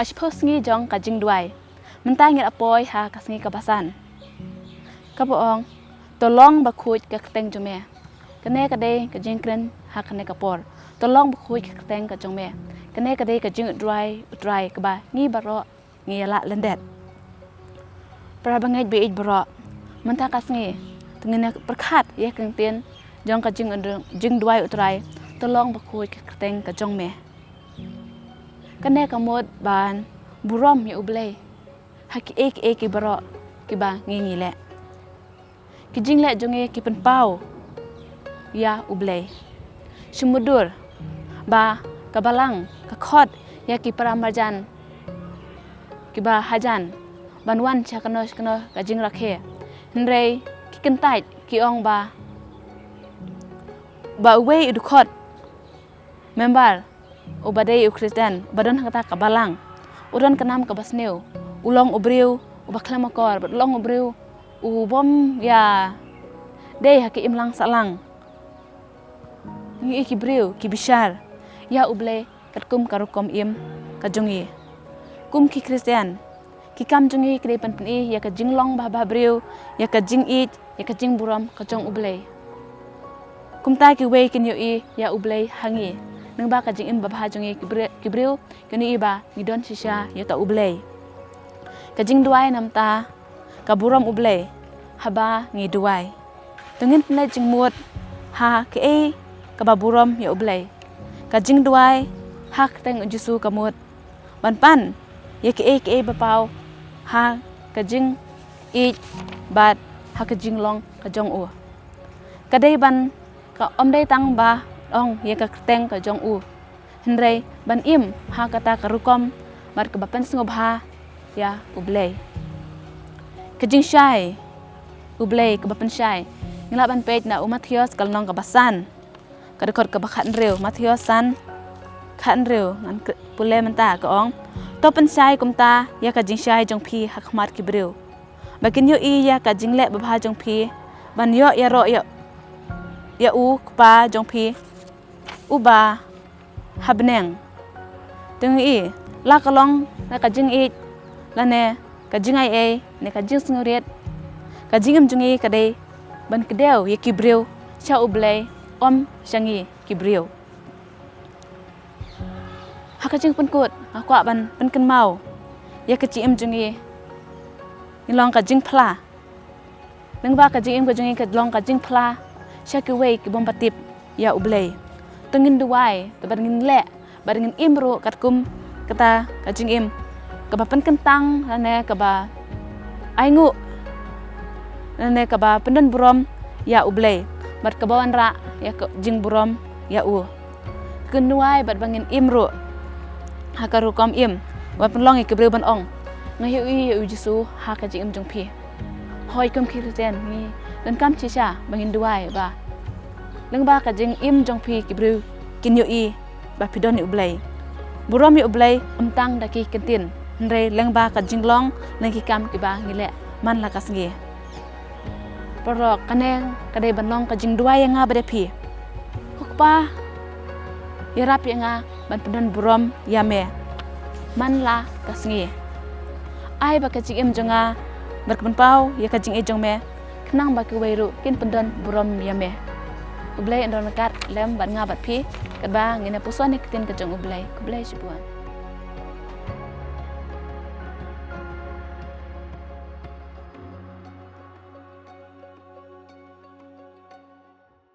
kasih posngi jong kajing duai mentah ngir apoy ha kasngi kabasan kaboong tolong bakuj ke keteng jome kene kade kajing kren ha kene kapor tolong bakuj ke keteng ka jome kene kade kajing utrai keba ngi baro ngi la lendet prabangai beij baro mentah kasngi tengene perkat ya keng tien jong kajing jing duai utrai tolong bakuj ke keteng ka jome kene kamot ban burom ya ublei haki ek baro kiba ngi le kijing le jonge ki penpau ya ublei sumudur ba kabalang kakhot ya ki paramarjan kiba hajan banwan cha kano kajing rakhe nrei ki kentai ki ong ba we udkhot member ubadai Kristen badan kata kabalang udan kenam kabasneu ulong ubriu ubaklamakor ulong ubriu ubom ya dei haki imlang salang ngi kibriu kibishar ya uble katkum karukom im kajongi kum ki Kristen ki kam jongi kre panpni ya ka jinglong ba briu ya ka jing it ya ka jing buram kajong uble kum ta ki we kin yo i ya uble hangi nang ba ka jing im ba jongi kibriu kini iba ngidon sisha ya ta uble kajing duai namta kaburam ublei haba ngi duai tungin pne jing mut ha ke kababuram ya ublei kajing duai hak teng jisu kamut ban ya ke bapau ha kajing i bat ha kajing long kajong u kadai ban ka omdai tang ba ong ya ka teng kajong u hendrei ban im ha kata karukom bar kebapen sngobha ya ublei kajing syai ublei kebapen syai ngelaban pej na Matius kalnong kabasan kadekor kabakhan rew Matius san khan rew ngan pule menta ka ong topen syai kumta ya kajing syai jong phi hakmat kibreu bakin yo i ya kajing le babha jong phi ban yo ya ro ya u kpa jong phi uba habneng tung i la kalong na kajing i lane kajing ai ne kajing snguriet kajing em jungi kadai ban kedeu ye kibreu cha ublei om shangi kibreu ha kajing penkut akwa ban penken mau ye kaci em jungi nilong kajing phla nang ba kajing em kajing kadlong kajing phla sha ki wei ki bom patip ya ublei tengin duai tebarngin le barngin imru katkum kata kajing im kaba penkentang lane kaba aingu lane kaba pendan burom ya ublei bat kabawan ra ya jing burom ya u kenuai bat bangin imru hakaru kom im wa penlong i kebreu ban ong ngahi u jisu ha ka jing im jong phi hoi kum Kristen ni dan kam chisha bangin duai ba leng ba ka jing im jong phi kebreu kin yo i ba pidon i ublei burom i ublei amtang daki kentin nre lengba ka jinglong lengki kam kiba ngile man la kasngi porok kaneng kade banong ka jingdua yang nga bade phi hukpa yarap yang nga ban pedan burom yame man la kasngi ai ba ka jing em jonga berkeban pau ya ka jing e jong me knang ba ki weiru kin pedan burom yame ublei ndon kat lem ban nga bat phi kadba ngine puson ni kitin ka jong ublei sibuan